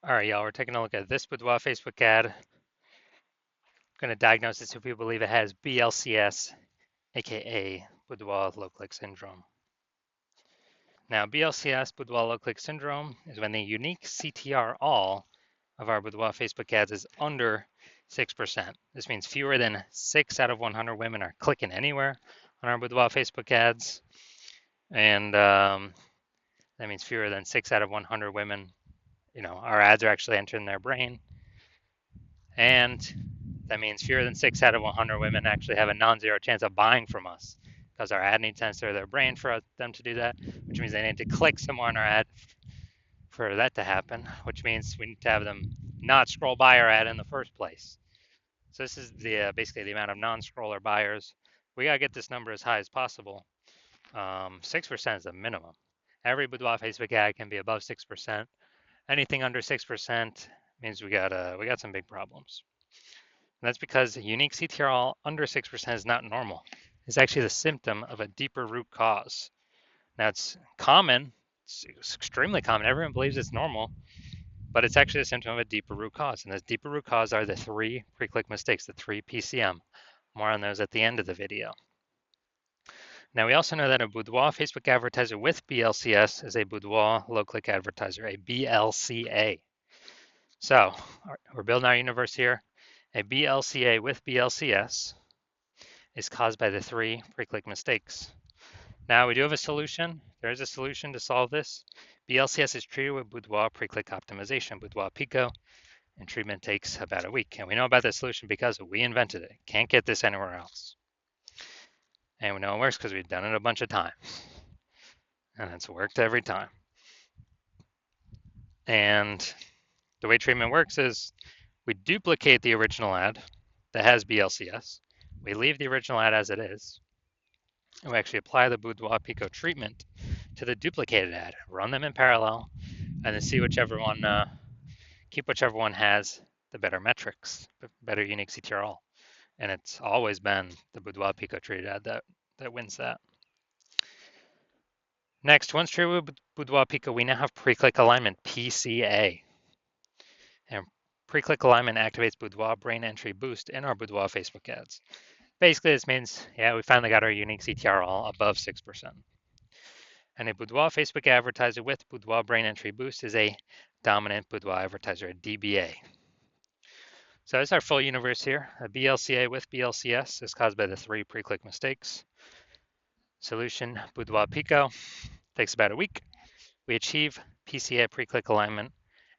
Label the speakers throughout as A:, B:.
A: All right, y'all, we're taking a look at this Boudoir Facebook ad. I'm going to diagnose this if we believe it has BLCS, aka Boudoir low click syndrome. Now, BLCS, Boudoir low click syndrome, is when the unique CTR all of our Boudoir Facebook ads is under 6%. This means fewer than 6 out of 100 women are clicking anywhere on our Boudoir Facebook ads. And that means fewer than 6 out of 100 women, our ads are actually entering their brain. And that means fewer than 6 out of 100 women actually have a non-zero chance of buying from us because our ad needs to enter their brain for them to do that, which means they need to click somewhere on our ad for that to happen, which means we need to have them not scroll by our ad in the first place. So this is basically the amount of non-scroller buyers. We got to get this number as high as possible. 6% is the minimum. Every Boudoir Facebook ad can be above 6%. Anything under 6% means we got some big problems. And that's because unique CTRL under 6% is not normal. It's actually the symptom of a deeper root cause. Now it's common, it's extremely common. Everyone believes it's normal, but it's actually a symptom of a deeper root cause. And those deeper root cause are the 3 pre-click mistakes, the 3 PCM. More on those at the end of the video. Now we also know that a Boudoir Facebook advertiser with BLCS is a Boudoir low-click advertiser, a BLCA. So we're building our universe here. A BLCA with BLCS is caused by the 3 pre-click mistakes. Now we do have a solution. There is a solution to solve this. BLCS is treated with Boudoir pre-click optimization, Boudoir Pico, and treatment takes about a week. And we know about this solution because we invented it. Can't get this anywhere else. And we know it works because we've done it a bunch of times. And it's worked every time. And the way treatment works is we duplicate the original ad that has BLCS. We leave the original ad as it is. And we actually apply the Boudoir Pico treatment to the duplicated ad, run them in parallel, and then see whichever one, keep whichever one has the better metrics, better unique CTRL. And it's always been the Boudoir Pico treated ad that wins that. Next, once treated with Boudoir Pico, we now have pre-click alignment, PCA. And pre-click alignment activates Boudoir brain entry boost in our Boudoir Facebook ads. Basically, this means, we finally got our unique CTRL above 6%. And a Boudoir Facebook advertiser with Boudoir brain entry boost is a dominant Boudoir advertiser, a DBA. So that's our full universe here. A BLCA with BLCS is caused by the 3 pre-click mistakes. Solution, Boudoir Pico, takes about a week. We achieve PCA pre-click alignment,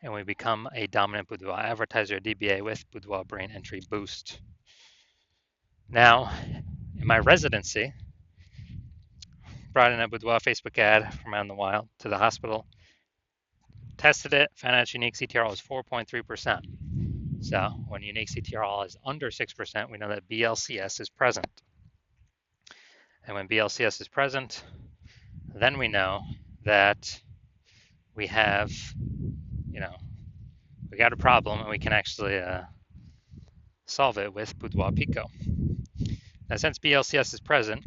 A: and we become a dominant Boudoir advertiser, DBA, with Boudoir brain entry boost. Now, in my residency, brought in a Boudoir Facebook ad from out in the wild to the hospital, tested it, found out its unique CTRL was 4.3%. So when unique CTRL is under 6%, we know that BLCS is present. And when BLCS is present, then we know that we have, we got a problem and we can actually solve it with Boudoir Pico. Now, since BLCS is present,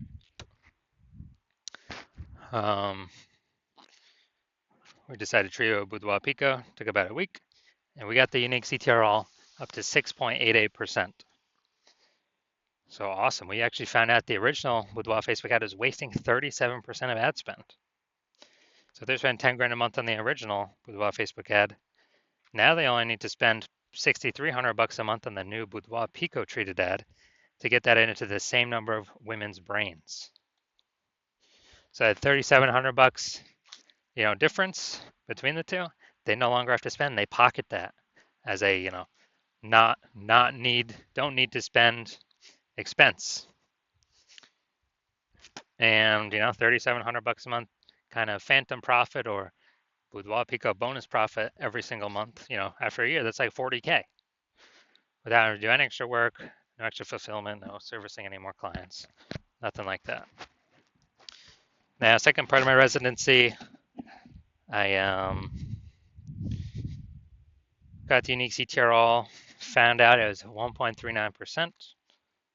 A: we decided to treat it with Boudoir Pico. Took about a week, and we got the unique CTRL up to 6.88%. So awesome. We actually found out the original Boudoir Facebook ad is wasting 37% of ad spend. So if they spend 10 grand a month on the original Boudoir Facebook ad, now they only need to spend $6,300 a month on the new Boudoir Pico treated ad to get that into the same number of women's brains. So at $3,700, difference between the two, they no longer have to spend. They pocket that as a, don't need to spend expense. And, $3,700 a month kind of phantom profit or Boudoir Pico bonus profit every single month, after a year, that's like 40K without having to do any extra work, no extra fulfillment, no servicing any more clients, nothing like that. Now, second part of my residency, I got the unique CTRL, found out it was 1.39%.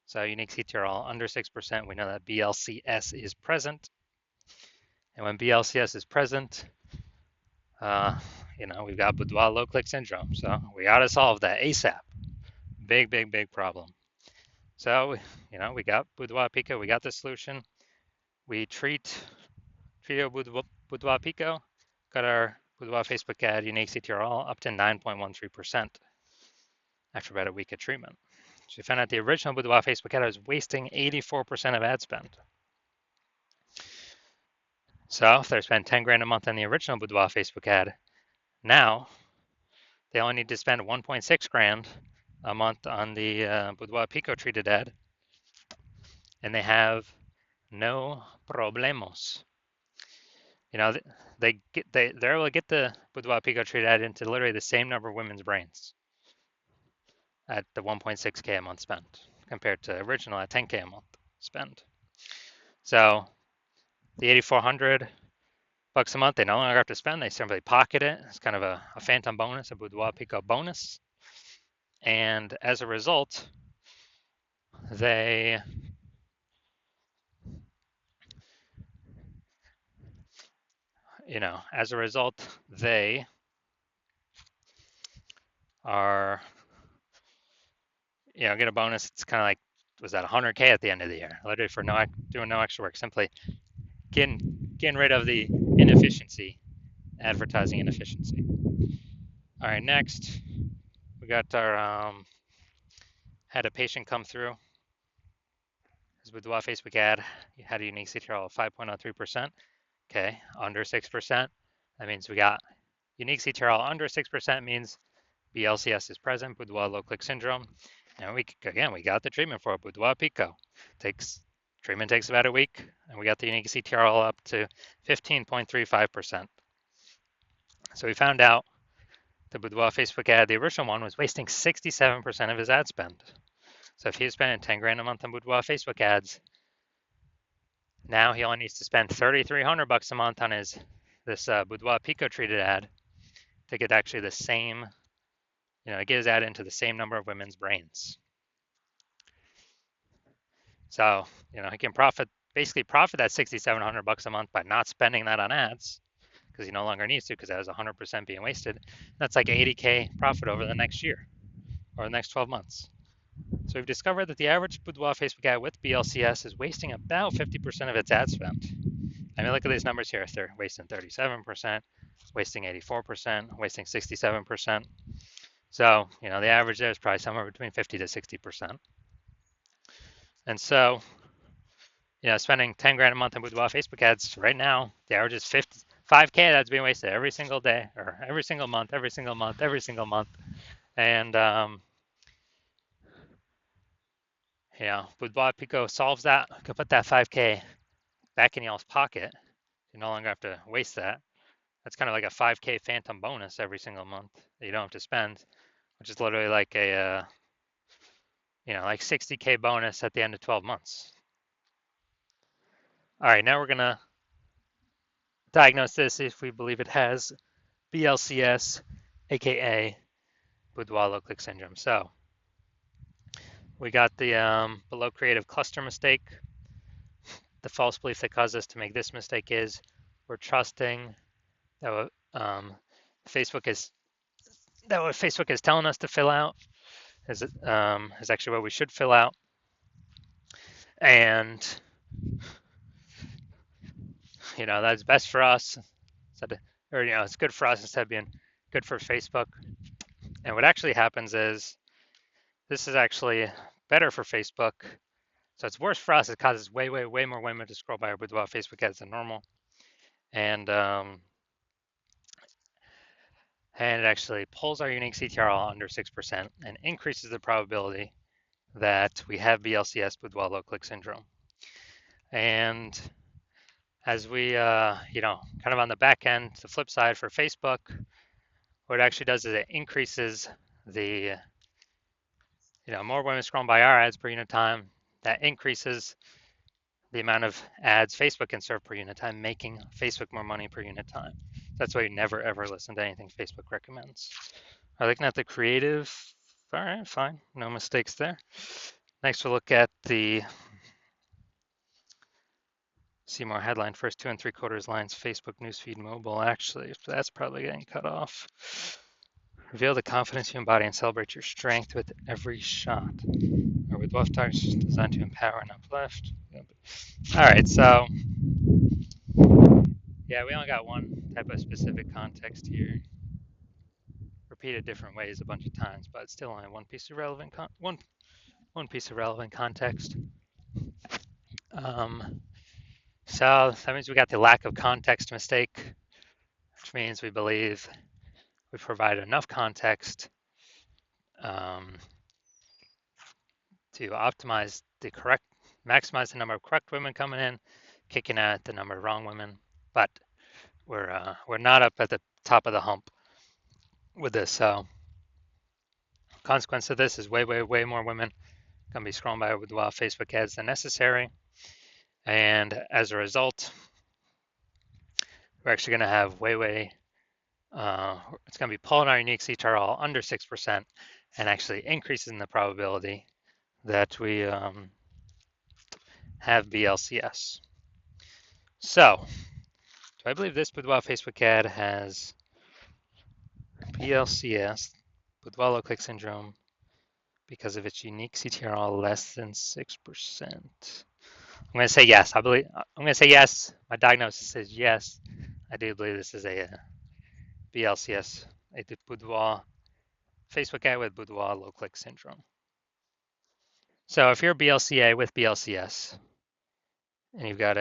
A: So unique CTRL under 6%, we know that BLCS is present. And when BLCS is present, we've got boudoir low click syndrome. So we got to solve that ASAP. Big, big, big problem. So, we got boudoir pico. We got the solution. We treated boudoir pico, got our boudoir Facebook ad unique CTRL up to 9.13% after about a week of treatment. So we found out the original boudoir Facebook ad was wasting 84% of ad spend. So if they spend 10 grand a month on the original boudoir Facebook ad, now they only need to spend 1.6 grand a month on the boudoir pico treated ad, and they have no problemos. They're able to get the boudoir pico treated ad into literally the same number of women's brains at the 1.6K a month spent compared to original at 10K a month spend. So the 8,400 bucks a month, they no longer have to spend. They simply pocket it. It's kind of a phantom bonus, a boudoir pico bonus. And as a result, they are, get a bonus. It's kind of like, was that 100K at the end of the year, literally for doing no extra work, simply getting rid of the inefficiency, advertising inefficiency. All right, next we got our had a patient come through. His boudoir Facebook ad had a unique CTRL of 5.03%. Okay, under 6%. That means we got unique CTRL under 6% means BLCS is present, boudoir low click syndrome. And we got the treatment for it, boudoir pico. Treatment takes about a week, and we got the unique CTRL up to 15.35%. So we found out the boudoir Facebook ad, the original one, was wasting 67% of his ad spend. So if he was spending 10 grand a month on boudoir Facebook ads, now he only needs to spend 3,300 bucks a month on this boudoir pico treated ad to get actually the same, get his ad into the same number of women's brains. So, he can basically profit that 6,700 bucks a month by not spending that on ads because he no longer needs to because that was 100% being wasted. That's like 80K profit over the next year or the next 12 months. So we've discovered that the average boudoir Facebook ad with BLCS is wasting about 50% of its ad spend. I mean, look at these numbers here. They're wasting 37%, wasting 84%, wasting 67%. So, the average there is probably somewhere between 50 to 60%. And so, spending 10 grand a month on boudoir Facebook ads right now, the average is 5K that's being wasted every single day or every single month. And, boudoir pico solves that. You can put that 5K back in y'all's pocket. You no longer have to waste that. That's kind of like a 5K phantom bonus every single month that you don't have to spend, which is literally like a, like 60K bonus at the end of 12 months. All right, now we're going to diagnose this if we believe it has BLCS, aka boudoir low click syndrome. So we got the below creative cluster mistake. The false belief that caused us to make this mistake is we're trusting that what Facebook is telling us to fill out is actually what we should fill out, and that's best for us, or it's good for us instead of being good for Facebook. And what actually happens is this is actually better for Facebook. So it's worse for us. It causes way more women to scroll by our boudoir Facebook ads than normal, and it actually pulls our unique CTRL under 6% and increases the probability that we have BLCS boudoir low click syndrome. And as we, kind of on the back end, the flip side for Facebook, what it actually does is it increases the, more women scrolling by our ads per unit time. That increases the amount of ads Facebook can serve per unit time, making Facebook more money per unit time. That's why you never ever listen to anything Facebook recommends. All right, looking at the creative. All right, fine, no mistakes there. Next, we'll look at the See more headline, first 2 3/4 lines, Facebook newsfeed mobile. Actually, that's probably getting cut off. Reveal the confidence you embody and celebrate your strength with every shot. Or with Bluff Talks designed to empower and uplift. All right, so yeah, we only got one type of specific context here. Repeated different ways a bunch of times, but still only one piece of relevant one piece of relevant context. So that means we got the lack of context mistake, which means we believe we provide enough context to optimize maximize the number of correct women coming in, kicking out the number of wrong women. But we're not up at the top of the hump with this. So consequence of this is way more women gonna be scrolling by with wild Facebook ads than necessary, and as a result, we're actually gonna have it's gonna be pulling our unique CTRL under 6%, and actually increasing the probability that we have BLCS. So, do I believe this Boudoir Facebook ad has BLCS, Boudoir low click syndrome, because of its unique CTRL less than 6%? I'm going to say yes. I'm going to say yes. My diagnosis is yes. I do believe this is a BLCS, a Boudoir Facebook ad with Boudoir low click syndrome. So if you're a BLCA with BLCS, and you've got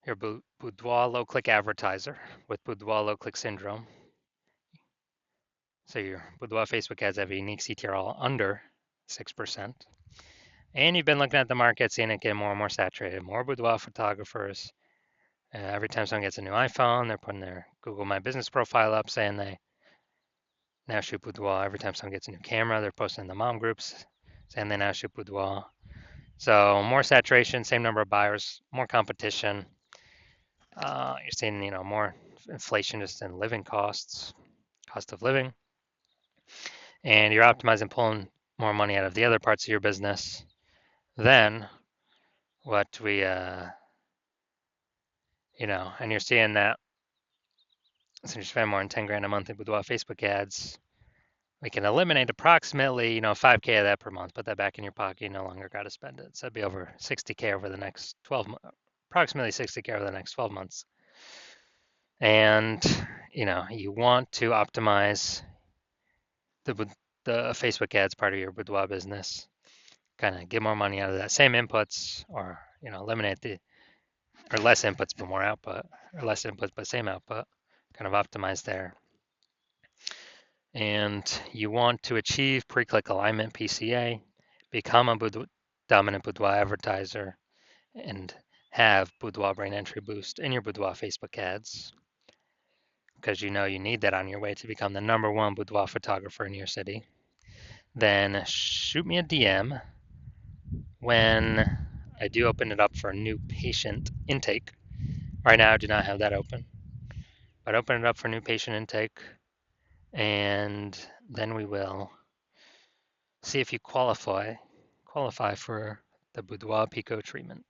A: your Boudoir low click advertiser with Boudoir low click syndrome, so your Boudoir Facebook ads have a unique CTRL under 6%, and you've been looking at the market, seeing it get more and more saturated, more boudoir photographers. Every time someone gets a new iPhone, they're putting their Google My Business profile up saying they now shoot boudoir. Every time someone gets a new camera, they're posting in the mom groups saying they now shoot boudoir. So more saturation, same number of buyers, more competition. You're seeing, more inflation just in living costs, cost of living, and you're optimizing, pulling more money out of the other parts of your business than what we, and you're seeing that since you spend more than 10 grand a month in boudoir Facebook ads, we can eliminate approximately, 5K of that per month, put that back in your pocket, you no longer got to spend it. So it'd be over 60K over the next 12 months, approximately 60K over the next 12 months. And, you want to optimize the Facebook ads part of your boudoir business, kind of get more money out of that same inputs, or, eliminate or less inputs but more output, or less inputs but same output, kind of optimize there. And you want to achieve pre-click alignment PCA, become a dominant boudoir advertiser, and have boudoir brain entry boost in your boudoir Facebook ads, because you need that on your way to become the #1 boudoir photographer in your city. Then shoot me a DM when I do open it up for a new patient intake. Right now I do not have that open, but open it up for new patient intake, and then we will see if you qualify for the Boudoir Pico treatment.